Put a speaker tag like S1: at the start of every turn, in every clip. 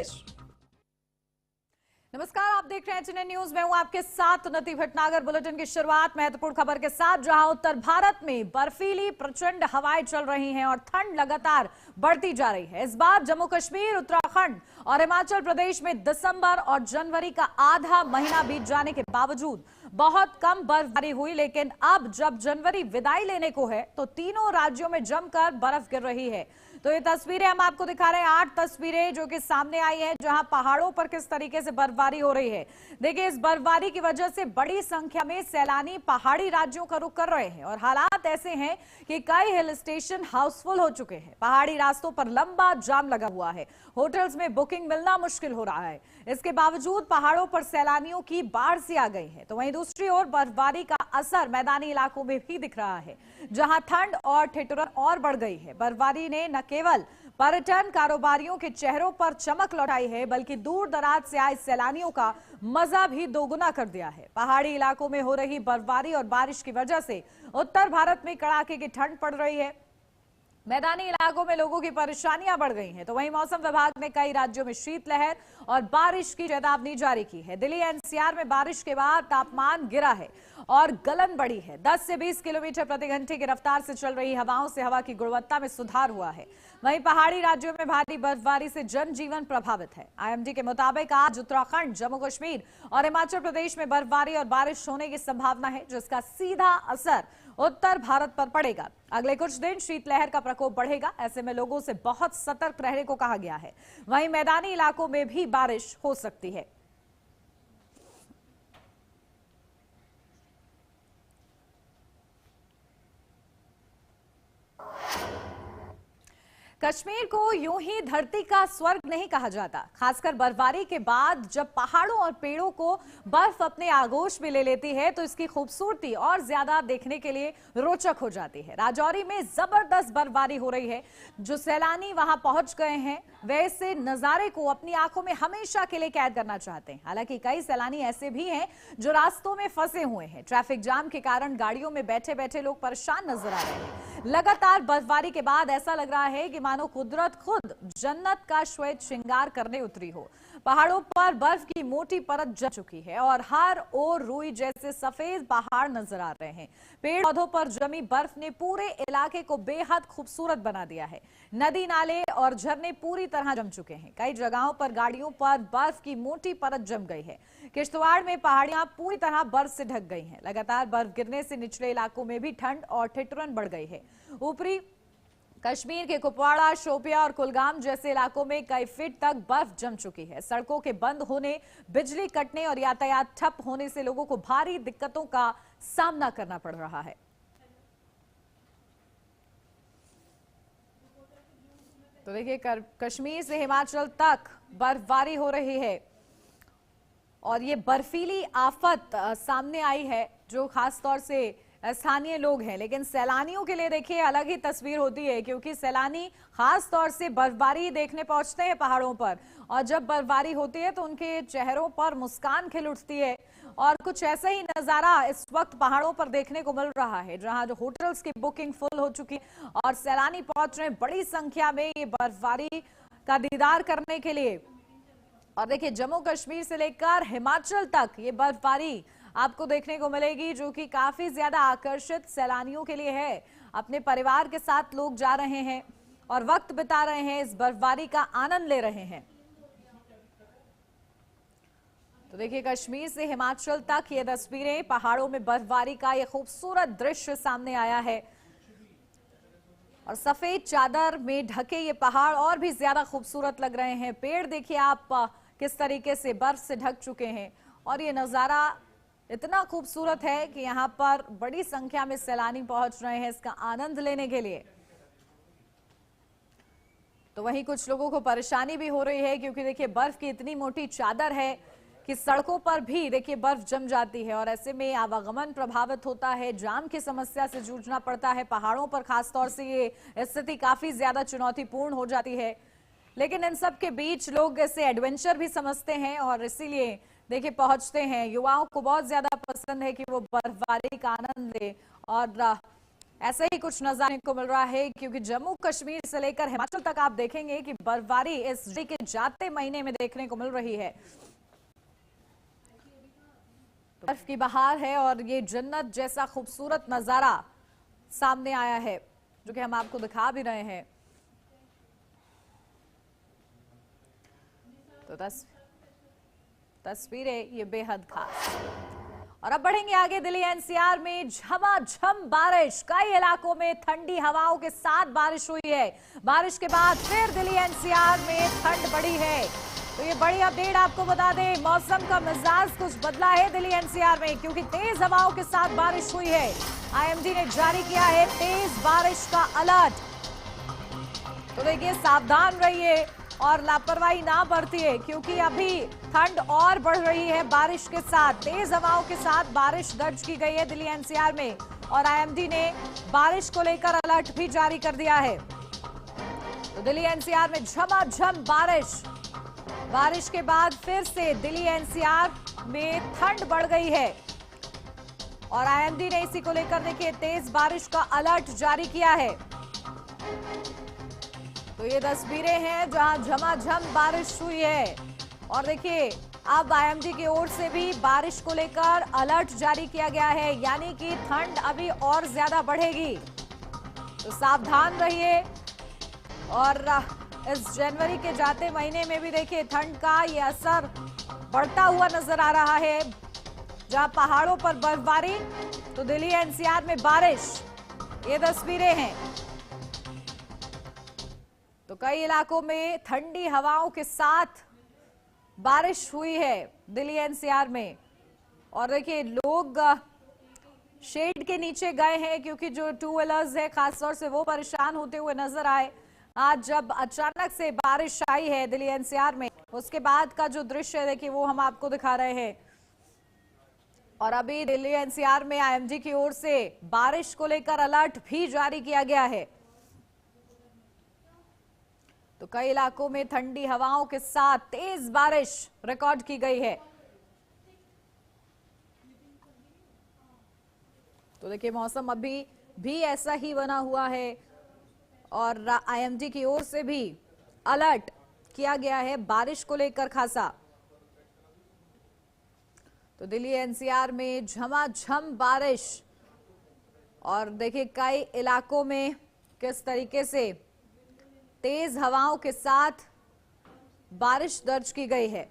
S1: Coverage.
S2: नमस्कार, आप देख रहे हैं चैनल न्यूज। मैं हूं आपके साथ उन्नति भटनागर। बुलेटिन की शुरुआत महत्वपूर्ण खबर के साथ, जहां उत्तर भारत में बर्फीली प्रचंड हवाएं चल रही हैं और ठंड लगातार बढ़ती जा रही है। इस बार जम्मू कश्मीर, उत्तराखंड और हिमाचल प्रदेश में दिसंबर और जनवरी का आधा महीना बीत जाने के बावजूद बहुत कम बर्फबारी हुई, लेकिन अब जब जनवरी विदाई लेने को है तो तीनों राज्यों में जमकर बर्फ गिर रही है। तो ये तस्वीरें हम आपको दिखा रहे हैं, 8 तस्वीरें जो कि सामने आई हैं, जहां पहाड़ों पर किस तरीके से बर्फबारी हो रही है। देखिए, इस बर्फबारी की वजह से बड़ी संख्या में सैलानी पहाड़ी राज्यों का रुख कर रहे हैं और हालात ऐसे हैं कि कई हिल स्टेशन हाउसफुल हो चुके हैं। पहाड़ी रास्तों पर लंबा जाम लगा हुआ है, होटल्स में बुकिंग मिलना मुश्किल हो रहा है। इसके बावजूद पहाड़ों पर सैलानियों की बाढ़ सी आ गई है। तो वहीं दूसरी ओर बर्फबारी का असर मैदानी इलाकों में भी दिख रहा है, जहां ठंड और ठिठुरन और बढ़ गई है। बर्फबारी ने न केवल पर्यटन कारोबारियों के चेहरों पर चमक लौटाई है, बल्कि दूर दराज से आए सैलानियों का मजा भी दोगुना कर दिया है। पहाड़ी इलाकों में हो रही बर्फबारी और बारिश की वजह से उत्तर भारत में कड़ाके की ठंड पड़ रही है। मैदानी इलाकों में लोगों की परेशानियां बढ़ गई हैं। तो वहीं मौसम विभाग ने कई राज्यों में शीतलहर और बारिश की चेतावनी जारी की है। दिल्ली एनसीआर में बारिश के बाद तापमान गिरा है और गलन बढ़ी है। 10 से 20 किलोमीटर प्रति घंटे की रफ्तार से चल रही हवाओं से हवा की गुणवत्ता में सुधार हुआ है। वहीं पहाड़ी राज्यों में भारी बर्फबारी से जनजीवन प्रभावित है। आईएमडी के मुताबिक आज उत्तराखंड, जम्मू कश्मीर और हिमाचल प्रदेश में बर्फबारी और बारिश होने की संभावना है, जिसका सीधा असर उत्तर भारत पर पड़ेगा। अगले कुछ दिन शीतलहर का प्रकोप बढ़ेगा, ऐसे में लोगों से बहुत सतर्क रहने को कहा गया है। वहीं मैदानी इलाकों में भी बारिश हो सकती है। कश्मीर को यूं ही धरती का स्वर्ग नहीं कहा जाता। खासकर बर्फबारी के बाद जब पहाड़ों और पेड़ों को बर्फ अपने आगोश में ले लेती है तो इसकी खूबसूरती और ज्यादा देखने के लिए रोचक हो जाती है। राजौरी में जबरदस्त बर्फबारी हो रही है। जो सैलानी वहां पहुंच गए हैं वे इस नजारे को अपनी आंखों में हमेशा के लिए कैद करना चाहते हैं। हालांकि कई सैलानी ऐसे भी हैं जो रास्तों में फंसे हुए हैं। ट्रैफिक जाम के कारण गाड़ियों में बैठे बैठे लोग परेशान नजर आ रहे हैं। लगातार बर्फबारी के बाद ऐसा लग रहा है कि मानो कुदरत खुद जन्नत का श्वेत श्रृंगार करने उतरी हो। पहाड़ों पर बर्फ की मोटी परत जम चुकी है और हर ओर रुई जैसे सफेद पहाड़ नजर आ रहे हैं। पेड़ पौधों पर जमी बर्फ ने पूरे इलाके को बेहद खूबसूरत बना दिया है। नदी, नाले और झरने पूरी तरह जम चुके हैं। कई जगहों पर गाड़ियों पर बर्फ की मोटी परत जम गई है। किश्तवाड़ में पहाड़ियां पूरी तरह बर्फ से ढक गई हैं। लगातार बर्फ गिरने से निचले इलाकों में भी ठंड और ठिठुरन बढ़ गई है। ऊपरी कश्मीर के कुपवाड़ा, शोपिया और कुलगाम जैसे इलाकों में कई फीट तक बर्फ जम चुकी है। सड़कों के बंद होने, बिजली कटने और यातायात ठप होने से लोगों को भारी दिक्कतों का सामना करना पड़ रहा है। तो देखिए, कश्मीर से हिमाचल तक बर्फबारी हो रही है और ये बर्फीली आफत सामने आई है जो खास तौर से स्थानीय लोग हैं, लेकिन सैलानियों के लिए देखिए अलग ही तस्वीर होती है, क्योंकि सैलानी खास तौर से बर्फबारी देखने पहुंचते हैं पहाड़ों पर और जब बर्फबारी होती है तो उनके चेहरों पर मुस्कान खिल उठती है। और कुछ ऐसा ही नजारा इस वक्त पहाड़ों पर देखने को मिल रहा है, जहां जो होटल्स की बुकिंग फुल हो चुकी और सैलानी पहुंच रहे हैं बड़ी संख्या में ये बर्फबारी का दीदार करने के लिए। और देखिए, जम्मू कश्मीर से लेकर हिमाचल तक ये बर्फबारी आपको देखने को मिलेगी, जो कि काफी ज्यादा आकर्षित सैलानियों के लिए है। अपने परिवार के साथ लोग जा रहे हैं और वक्त बिता रहे हैं, इस बर्फबारी का आनंद ले रहे हैं। तो देखिए, कश्मीर से हिमाचल तक ये तस्वीरें, पहाड़ों में बर्फबारी का ये खूबसूरत दृश्य सामने आया है और सफेद चादर में ढके ये पहाड़ और भी ज्यादा खूबसूरत लग रहे हैं। पेड़ देखिए आप किस तरीके से बर्फ से ढक चुके हैं और ये नजारा इतना खूबसूरत है कि यहाँ पर बड़ी संख्या में सैलानी पहुंच रहे हैं इसका आनंद लेने के लिए। तो वहीं कुछ लोगों को परेशानी भी हो रही है, क्योंकि देखिए बर्फ की इतनी मोटी चादर है कि सड़कों पर भी देखिए बर्फ जम जाती है और ऐसे में आवागमन प्रभावित होता है, जाम की समस्या से जूझना पड़ता है। पहाड़ों पर खासतौर से ये स्थिति काफी ज्यादा चुनौतीपूर्ण हो जाती है, लेकिन इन सब के बीच लोग इसे एडवेंचर भी समझते हैं और इसीलिए देखिए पहुंचते हैं। युवाओं को बहुत ज्यादा पसंद है कि वो बर्फबारी का आनंद ले और ऐसे ही कुछ नजारे को मिल रहा है, क्योंकि जम्मू कश्मीर से लेकर हिमाचल तक आप देखेंगे कि बर्फबारी इस के जाते महीने में देखने को मिल रही है। बर्फ की बहार है और ये जन्नत जैसा खूबसूरत नजारा सामने आया है, जो कि हम आपको दिखा भी रहे हैं। तो तस्वीरें ये बेहद खास। और अब बढ़ेंगे आगे। दिल्ली एनसीआर में झमाझम बारिश, कई इलाकों में ठंडी हवाओं के साथ बारिश हुई है। बारिश के बाद फिर दिल्ली एनसीआर में ठंड बढ़ी है। तो ये बड़ी अपडेट आपको बता दें, मौसम का मिजाज कुछ बदला है दिल्ली एनसीआर में, क्योंकि तेज हवाओं के साथ बारिश हुई है। आईएमडी ने जारी किया है तेज बारिश का अलर्ट। तो देखिए, सावधान रहिए और लापरवाही ना बरतिए, क्योंकि अभी ठंड और बढ़ रही है बारिश के साथ। तेज हवाओं के साथ बारिश दर्ज की गई है दिल्ली एनसीआर में, और आईएमडी ने बारिश को लेकर अलर्ट भी जारी कर दिया है। तो दिल्ली एनसीआर में झमाझम बारिश के बाद फिर से दिल्ली एनसीआर में ठंड बढ़ गई है, और आईएमडी ने इसी को लेकर देखिए तेज बारिश का अलर्ट जारी किया है। तो ये तस्वीरें हैं जहां झमाझम बारिश हुई है, और देखिए अब आईएमडी की ओर से भी बारिश को लेकर अलर्ट जारी किया गया है, यानी कि ठंड अभी और ज्यादा बढ़ेगी। तो सावधान रहिए। और इस जनवरी के जाते महीने में भी देखिए ठंड का ये असर बढ़ता हुआ नजर आ रहा है। जहां पहाड़ों पर बर्फबारी, तो दिल्ली एनसीआर में बारिश, ये तस्वीरें हैं। तो कई इलाकों में ठंडी हवाओं के साथ बारिश हुई है दिल्ली एनसीआर में। और देखिए, लोग शेड के नीचे गए हैं, क्योंकि जो टू व्हीलर्स है खासतौर से वो परेशान होते हुए नजर आए। आज जब अचानक से बारिश आई है दिल्ली एनसीआर में, उसके बाद का जो दृश्य है देखिए वो हम आपको दिखा रहे हैं। और अभी दिल्ली एनसीआर में आईएमडी की ओर से बारिश को लेकर अलर्ट भी जारी किया गया है। तो कई इलाकों में ठंडी हवाओं के साथ तेज बारिश रिकॉर्ड की गई है। तो देखिए, मौसम अभी भी ऐसा ही बना हुआ है, और आईएमडी की ओर से भी अलर्ट किया गया है बारिश को लेकर खासा। तो दिल्ली एनसीआर में झमाझम बारिश, और देखिए कई इलाकों में किस तरीके से तेज हवाओं के साथ बारिश दर्ज की गई है।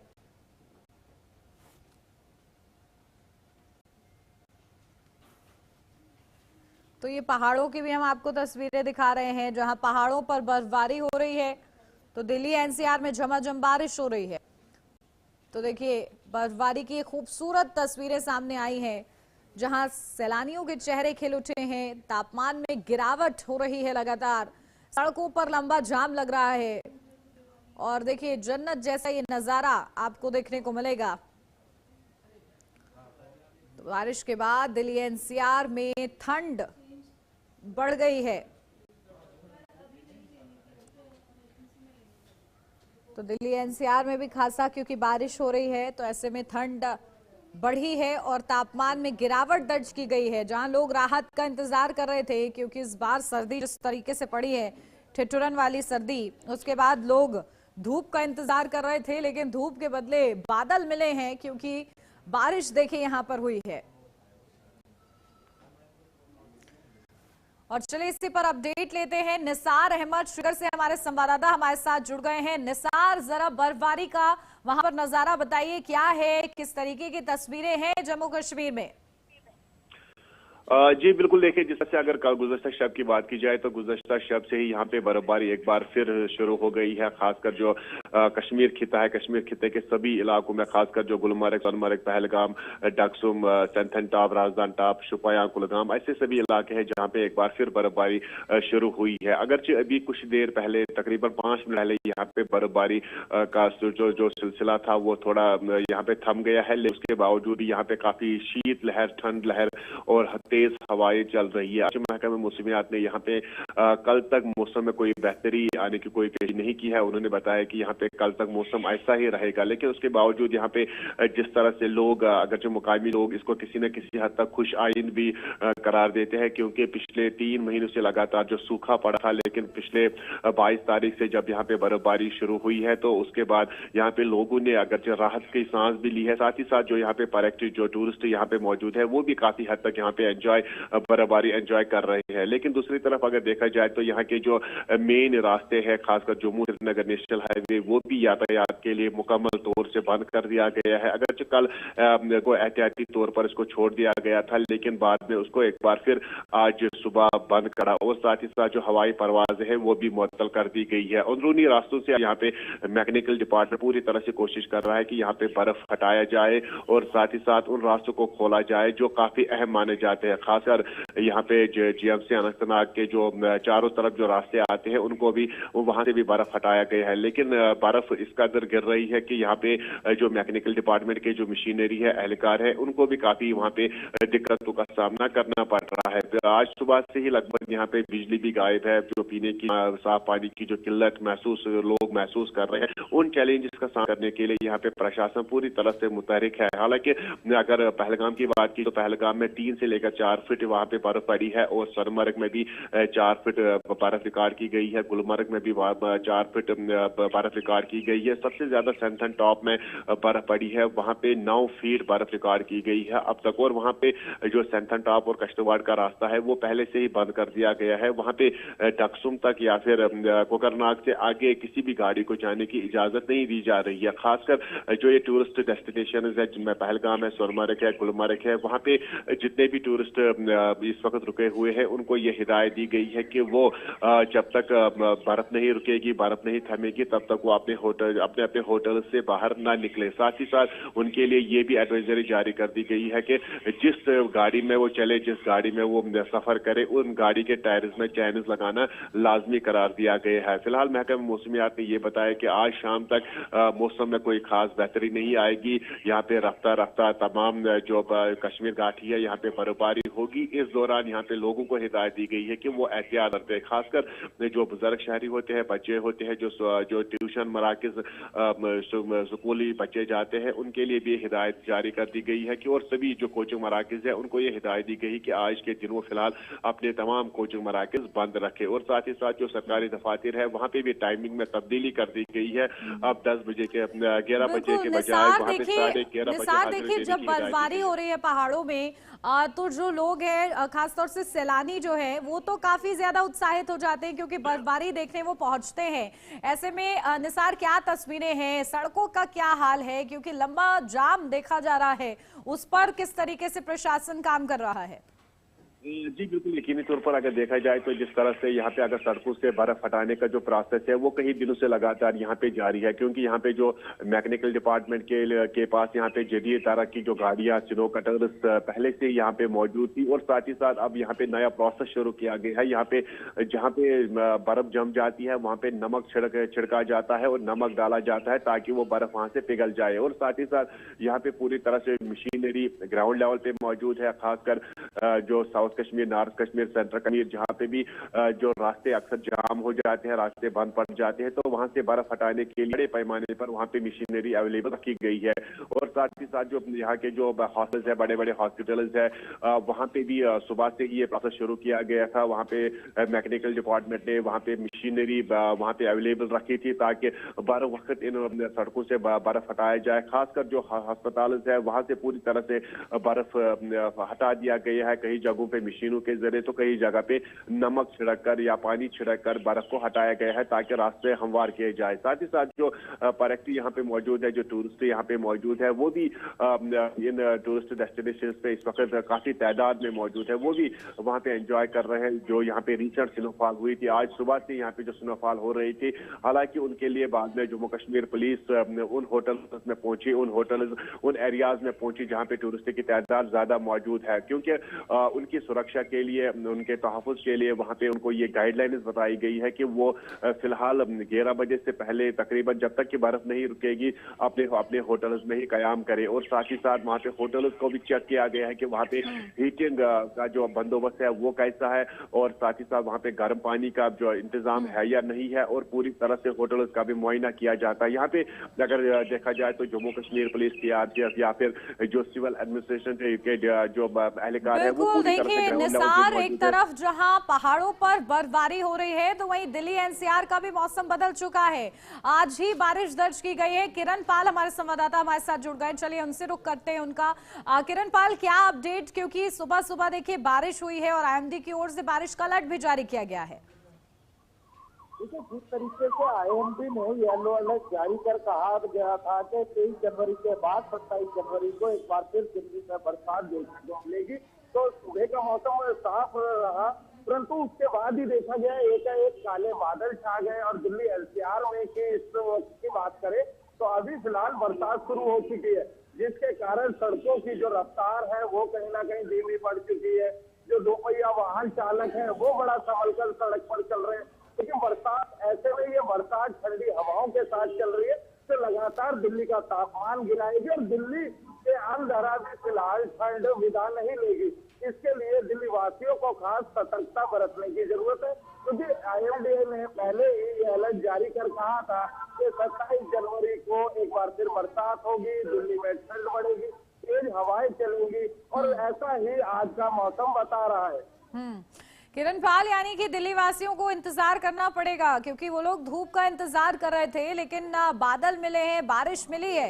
S2: तो ये पहाड़ों की भी हम आपको तस्वीरें दिखा रहे हैं, जहां पहाड़ों पर बर्फबारी हो रही है। तो दिल्ली एनसीआर में झमाझम बारिश हो रही है। तो देखिए, बर्फबारी की खूबसूरत तस्वीरें सामने आई हैं, जहां सैलानियों के चेहरे खिल उठे हैं। तापमान में गिरावट हो रही है लगातार, सड़कों पर लंबा जाम लग रहा है, और देखिए जन्नत जैसा ये नजारा आपको देखने को मिलेगा। तो बारिश के बाद दिल्ली एनसीआर में ठंड बढ़ गई है। तो दिल्ली एनसीआर में भी खासा, क्योंकि बारिश हो रही है तो ऐसे में ठंड बढ़ी है और तापमान में गिरावट दर्ज की गई है। जहां लोग राहत का इंतजार कर रहे थे, क्योंकि इस बार सर्दी जिस तरीके से पड़ी है, ठिठुरन वाली सर्दी, उसके बाद लोग धूप का इंतजार कर रहे थे, लेकिन धूप के बदले बादल मिले हैं, क्योंकि बारिश देखिए यहां पर हुई है। और चलिए इसी पर अपडेट लेते हैं। निसार अहमद श्रीनगर से हमारे संवाददाता हमारे साथ जुड़ गए हैं। निसार, जरा बर्फबारी का वहां पर नजारा बताइए, क्या है, किस तरीके की तस्वीरें हैं जम्मू कश्मीर में?
S1: जी बिल्कुल, देखिए जिस तरह से अगर गुज़श्ता शब की बात की जाए तो गुज़श्ता शब से ही यहाँ पे बर्फबारी एक बार फिर शुरू हो गई है। खासकर जो कश्मीर खिता है, कश्मीर खिते के सभी इलाकों में, खासकर जो गुलमर्ग, सोनमर्ग, पहलगाम, डकसुम, सेंथन टॉप, राजदान टॉप, शुपाया, कुलगाम, ऐसे सभी इलाके हैं जहाँ पे एक बार फिर बर्फबारी शुरू हुई है। अगरचे अभी कुछ देर पहले, तकरीबन 5 मिनट पहले यहाँ पे बर्फबारी का जो सिलसिला था वो थोड़ा यहाँ पे थम गया है, लेकिन उसके बावजूद यहाँ पे काफी शीत लहर, ठंड लहर और तेज हवाएं चल रही है। महकमे मौसमियात ने यहाँ पे कल तक मौसम में कोई बेहतरी आने की कोई पेश नहीं की है। उन्होंने बताया कि यहाँ पे कल तक मौसम ऐसा ही रहेगा, लेकिन उसके बावजूद यहाँ पे जिस तरह से लोग, अगर जो मुकामी लोग इसको किसी न किसी हद तक खुश आइंद भी करार देते हैं, क्योंकि पिछले 3 महीनों से लगातार जो सूखा पड़ा था, लेकिन पिछले 22 तारीख से जब यहाँ पे बर्फबारी शुरू हुई है तो उसके बाद यहाँ पे लोगों ने अगर जो राहत की सांस भी ली है, साथ ही साथ जो यहाँ पे पर्यटक जो टूरिस्ट यहाँ पे मौजूद है वो भी काफी हद तक यहाँ पे बर्फबारी एंजॉय कर रहे हैं। लेकिन दूसरी तरफ अगर देखा जाए तो यहाँ के जो मेन रास्ते हैं, खासकर जम्मू श्रीनगर नेशनल हाईवे, वो भी यातायात के लिए मुकम्मल तौर से बंद कर दिया गया है। अगर जो कल को एहतियाती तौर पर इसको छोड़ दिया गया था, लेकिन बाद में उसको एक बार फिर आज सुबह बंद करा और साथ ही साथ जो हवाई परवाज है वो भी मुअत्तल कर दी गई है। अंदरूनी रास्तों से यहाँ पे मैकेनिकल डिपार्टमेंट पूरी तरह से कोशिश कर रहा है कि यहाँ पे बर्फ हटाया जाए और साथ ही साथ उन रास्तों को खोला जाए जो काफी अहम माने जाते हैं। खासकर यहाँ पे जीएमसी अनंतनाग के जो चारों तरफ जो रास्ते आते हैं उनको भी वहां से भी बर्फ हटाया गया है, लेकिन बर्फ इस कदर गिर रही है कि यहाँ पे जो मैकेनिकल डिपार्टमेंट के जो मशीनरी है, एहलकार है, उनको भी काफी वहाँ पे दिक्कतों का सामना करना पड़ रहा है। आज सुबह से ही लगभग यहाँ पे बिजली भी गायब है। जो पीने की साफ पानी की जो किल्लत लोग महसूस कर रहे हैं, उन चैलेंजेस का सामना करने के लिए यहाँ पे प्रशासन पूरी तरह से मुतहरिक है। हालांकि अगर पहलगाम की बात की तो पहलगाम में 3 से लेकर 4 फीट वहाँ पे बर्फ पड़ी है और सोनमर्ग में भी 4 फीट बर्फ रिकॉर्ड की गई है। गुलमर्ग में भी 4 फीट बर्फ रिकॉर्ड की गई है। सबसे ज्यादा सेंथन टॉप में बर्फ पड़ी है, वहाँ पे 9 फीट बर्फ रिकॉर्ड की गई है अब तक। और वहाँ पे जो सेंथन टॉप और कश्तवाड़ का रास्ता है वो पहले से ही बंद कर दिया गया है। वहाँ पे टक्सुम तक या फिर कोकरनाग से आगे किसी भी गाड़ी को जाने की इजाजत नहीं दी जा रही है। खासकर जो ये टूरिस्ट डेस्टिनेशन है जिनमें पहलगाम है, सोनमर्ग है, गुलमर्ग है, वहाँ पे जितने भी टूरिस्ट इस वक्त रुके हुए हैं उनको ये हिदायत दी गई है कि वो जब तक बर्फ नहीं रुकेगी, बर्फ नहीं थमेगी, तब तक वो अपने होटल से बाहर ना निकले। साथ ही साथ उनके लिए ये भी एडवाइजरी जारी कर दी गई है कि जिस गाड़ी में वो चले, जिस गाड़ी में वो सफर करे, उन गाड़ी के टायर्स में चैनल्स लगाना लाजमी करार दिया गया है। फिलहाल महकमा मौसमियात ने यह बताया कि आज शाम तक मौसम में कोई खास बेहतरी नहीं आएगी। यहाँ पे रफ्ता रफ्ता तमाम जो कश्मीर घाटी है यहाँ पे बर्फबारी होगी। इस दौरान यहाँ पे लोगों को हिदायत दी गई है कि वो एहतियात बरतें। खासकर जो बुजुर्ग शहरी होते हैं, बच्चे होते हैं, जो ट्यूशन मराकज स्कूली बच्चे जाते हैं, उनके लिए भी हिदायत जारी कर दी गई है कि और सभी जो कोचिंग मराकज है उनको ये हिदायत दी गई कि आज के दिन वो फिलहाल अपने तमाम कोचिंग मराकज बंद रखे। और साथ ही साथ जो सरकारी दफातर है वहाँ पे भी टाइमिंग में तब्दीली कर दी गई है। अब 10 बजे के 11 बजे के बजाय वहाँ पे 11:30
S2: देखिए जब बर्फबारी हो रही है पहाड़ों में तो जो लोग हैं खासतौर से सैलानी जो है वो तो काफी ज्यादा उत्साहित हो जाते हैं क्योंकि बर्फबारी देखने वो पहुंचते हैं। ऐसे में निसार क्या तस्वीरें हैं, सड़कों का क्या हाल है, क्योंकि लंबा जाम देखा जा रहा है, उस पर किस तरीके से प्रशासन काम कर रहा है?
S1: जी बिल्कुल, यकीनी तौर पर अगर देखा जाए तो जिस तरह से यहाँ पे अगर सड़कों से बर्फ हटाने का जो प्रोसेस है वो कई दिनों से लगातार यहाँ पे जारी है, क्योंकि यहाँ पे जो मैकेनिकल डिपार्टमेंट के पास यहाँ पे जदीद तरह की जो गाड़ियाँ स्नो कटर्स पहले से यहाँ पे मौजूद थी और साथ ही साथ अब यहाँ पे नया प्रोसेस शुरू किया गया है। यहाँ पे जहाँ पे बर्फ जम जाती है वहाँ पे नमक छिड़का जाता है और नमक डाला जाता है ताकि वो बर्फ वहाँ से पिघल जाए। और साथ ही साथ यहाँ पे पूरी तरह से मशीनरी ग्राउंड लेवल पे मौजूद है। खासकर जो south Kashmir, north Kashmir, central Kashmir, जहाँ पे भी जो रास्ते अक्सर जाम हो जाते हैं, रास्ते बंद पड़ जाते हैं, तो वहां से बर्फ हटाने के लिए बड़े पैमाने पर वहां पे मशीनरी अवेलेबल रखी गई है। और साथ ही साथ जो यहाँ के जो हॉस्पिटल्स है, बड़े बड़े हॉस्पिटल्स है, वहां पे भी सुबह से ये प्रोसेस शुरू किया गया था। वहां पे मैकेनिकल डिपार्टमेंट ने वहां पे मशीनरी वहां पे अवेलेबल रखी थी ताकि बर वक्त इन सड़कों से बर्फ हटाया जाए। खासकर जो अस्पताल है वहां से पूरी तरह से बर्फ हटा दिया गया है। कई जगहों पे मशीनों के जरिए तो कई जगह पे नमक छिड़क कर या पानी छिड़क कर बर्फ को हटाया गया है ताकि रास्ते हमवार किए जाए। साथ ही साथ जो पर्यटक यहाँ पे मौजूद है, जो टूरिस्ट यहाँ पे मौजूद है, वो भी इन टूरिस्ट डेस्टिनेशन पे इस वक्त काफी तादाद में मौजूद है, वो भी वहाँ पे एंजॉय कर रहे हैं। जो यहाँ पे रिसेंट स्नोफॉल हुई थी, आज सुबह से यहाँ पे जो स्नोफॉल हो रही थी, हालांकि उनके लिए बाद में जम्मू कश्मीर पुलिस उन होटल्स में पहुंची, उन एरियाज में पहुंची जहाँ पे टूरिस्ट की तादाद ज्यादा मौजूद है, क्योंकि उनकी सुरक्षा के लिए, उनके तहफ़्फ़ुज़ के लिए वहां पे उनको ये गाइडलाइंस बताई गई है कि वो फिलहाल 11 बजे से पहले तकरीबन जब तक कि बर्फ नहीं रुकेगी अपने अपने होटल्स में ही कयाम करे। और साथ ही साथ वहां पे होटल्स को भी चेक किया गया है कि वहां पे हीटिंग का जो बंदोबस्त है वो कैसा है, और साथ ही साथ वहां पे गर्म पानी का जो इंतजाम है या नहीं है, और पूरी तरह से होटल्स का भी मुआयना किया जाता है। यहाँ पे अगर देखा जाए तो जम्मू कश्मीर पुलिस की आरटीएफ या फिर जो सिविल एडमिनिस्ट्रेशन के जो एहलकार है वो पूरी तरह से
S2: निसार, एक तरफ जहां पहाड़ों पर बर्फबारी हो रही है तो वहीं दिल्ली एनसीआर का भी मौसम बदल चुका है। आज ही बारिश दर्ज की गई है। किरण पाल हमारे संवाददाता हमारे साथ जुड़ गए, चलिए उनसे रुक करते हैं उनका। किरण पाल, क्या अपडेट, क्योंकि सुबह सुबह देखिए बारिश हुई है और आईएमडी की ओर से बारिश का अलर्ट भी जारी किया गया है।
S3: देखिए, जिस तरीके से आईएमडी ने येलो अलर्ट जारी कर कहा गया था कि 23 जनवरी के बाद 27 जनवरी को एक बार फिर दिल्ली में बरसात देखने को मिलेगी, तो सुबह का मौसम साफ रहा, परंतु उसके बाद ही देखा गया एकाएक काले बादल छा गए। और दिल्ली एनसीआर में की इस वक्त की बात करें तो अभी फिलहाल बरसात शुरू हो चुकी है, जिसके कारण सड़कों की जो रफ्तार है वो कहीं ना कहीं धीमी पड़ चुकी है। जो दोपहिया वाहन चालक है वो बड़ा संभल कर सड़क पर चल रहे हैं, लेकिन बरसात ऐसे में ये बरसात ठंडी हवाओं के साथ चल रही है तो लगातार दिल्ली का तापमान गिराएगी और दिल्ली के अंदर भी फिलहाल ठंड विदा नहीं लेगी। इसके लिए दिल्ली वासियों को खास सतर्कता बरतने की जरूरत है, क्योंकि आईएमडी ने पहले ही ये अलर्ट जारी कर कहा था कि 27 जनवरी को एक बार फिर बरसात होगी, दिल्ली में ठंड बढ़ेगी, तेज हवाएं चलेंगी, और ऐसा ही आज का मौसम बता रहा है।
S2: किरण पाल, यानी कि दिल्ली वासियों को इंतजार करना पड़ेगा, क्योंकि वो लोग धूप का इंतजार कर रहे थे लेकिन बादल मिले हैं, बारिश मिली है।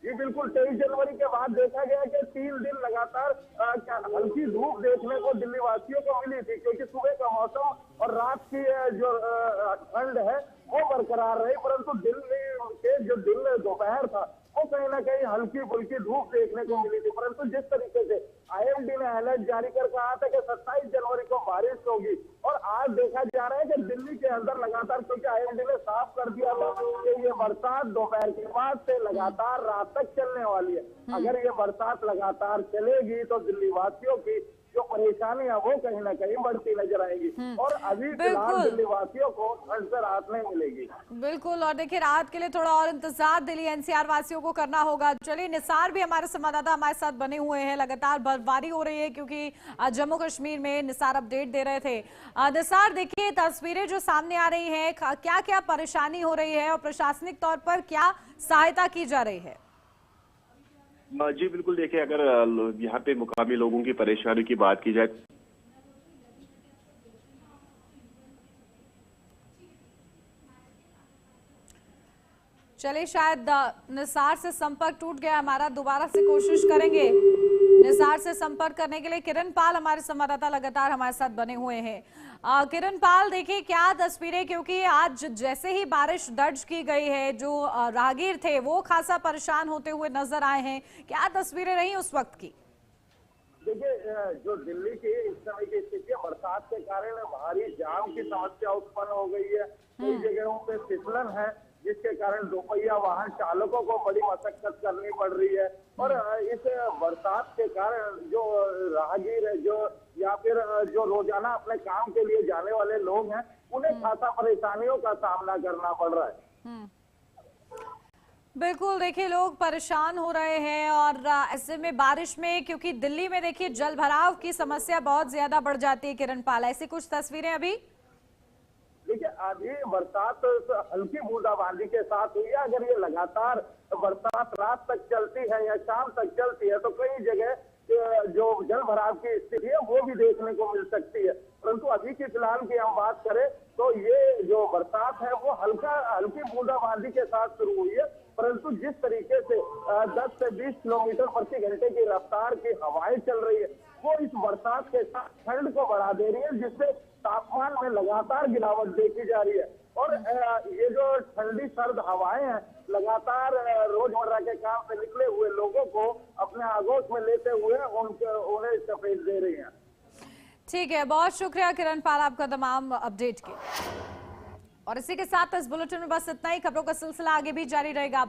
S3: जी बिल्कुल, 23 जनवरी के बाद देखा गया कि 3 दिन लगातार हल्की धूप देखने को दिल्ली वासियों को मिली थी, क्योंकि सुबह का मौसम और रात की जो ठंड है वो बरकरार रही, परंतु दिल्ली के जो दिन दोपहर था वो कहीं ना कहीं हल्की फुल्की धूप देखने को मिली थी। परंतु जिस तरीके से आईएमडी ने अलर्ट जारी कर कहा था कि 27 जनवरी को बारिश होगी, और आज देखा जा रहा है कि दिल्ली के अंदर लगातार, क्योंकि आईएमडी ने साफ कर दिया था कि ये बरसात दोपहर के बाद से लगातार रात तक चलने वाली है। अगर ये बरसात लगातार चलेगी तो दिल्ली वासियों की जो परेशानियां वो कहीं ना कहीं बढ़ती नजर आएगी, और अभी फिलहाल दिल्ली वासियों को ठंड से राहत नहीं मिलेगी।
S2: बिल्कुल, और देखिए रात के लिए थोड़ा और इंतजार दिल्ली एनसीआर वासियों को करना होगा। चलिए, निसार भी हमारे संवाददाता हमारे साथ बने हुए हैं, लगातार बर्फबारी हो रही है क्योंकि जम्मू कश्मीर में। निसार अपडेट दे रहे थे। निसार, देखिए तस्वीरें जो सामने आ रही है, क्या क्या परेशानी हो रही है और प्रशासनिक तौर पर क्या सहायता की जा रही है?
S1: जी बिल्कुल, देखिए अगर यहाँ पे मुकामी लोगों की परेशानी की बात की जाए,
S2: चलिए शायद निसार से संपर्क टूट गया हमारा, दोबारा से कोशिश करेंगे निसार से संपर्क करने के लिए। किरण पाल हमारे संवाददाता लगातार हमारे साथ बने हुए हैं। किरण पाल, देखिए क्या तस्वीरें, क्योंकि आज जैसे ही बारिश दर्ज की गई है जो राहगीर थे वो खासा परेशान होते हुए नजर आए हैं, क्या तस्वीरें रही उस वक्त की?
S3: देखिए, जो दिल्ली की इस समय की स्थिति है, बरसात के कारण भारी जाम की समस्या उत्पन्न हो गई है। कई जगहों पे फिसलन है, जिसके कारण दोपहिया वाहन चालकों को बड़ी मशक्कत करनी पड़ रही है, और इस बरसात के कारण जो राहगीर है, जो या फिर जो रोजाना अपने काम के लिए जाने वाले लोग हैं, उन्हें खासा परेशानियों का सामना करना पड़ रहा है।
S2: बिल्कुल, देखिए लोग परेशान हो रहे हैं, और ऐसे में बारिश में, क्योंकि दिल्ली में देखिए जल भराव की समस्या बहुत ज्यादा बढ़ जाती है। किरण पाल, ऐसी कुछ तस्वीरें अभी?
S3: देखिए, अभी बरसात हल्की बूंदाबांदी के साथ हुई है। अगर ये लगातार बरसात रात तक चलती है या शाम तक चलती है तो कई जगह जो जल भराव की स्थिति है वो भी देखने को मिल सकती है। परंतु अभी की फिलहाल की हम बात करें तो ये जो बरसात है वो हल्की बूंदाबांदी के साथ शुरू हुई है, परंतु जिस तरीके से 10 से 20 किलोमीटर प्रति घंटे की रफ्तार की हवाएं चल रही है वो इस बरसात के साथ ठंड को बढ़ा दे रही है, जिससे तापमान में लगातार गिरावट देखी जा रही है। और ये जो ठंडी सर्द हवाएं हैं लगातार रोजमर्रा के काम से निकले हुए लोगों को अपने आगोश में लेते हुए उन्हें चपेट दे रही हैं।
S2: ठीक है, बहुत शुक्रिया किरण पाल आपका तमाम अपडेट के। और इसी के साथ इस बुलेटिन में बस इतना ही। खबरों का सिलसिला आगे भी जारी रहेगा।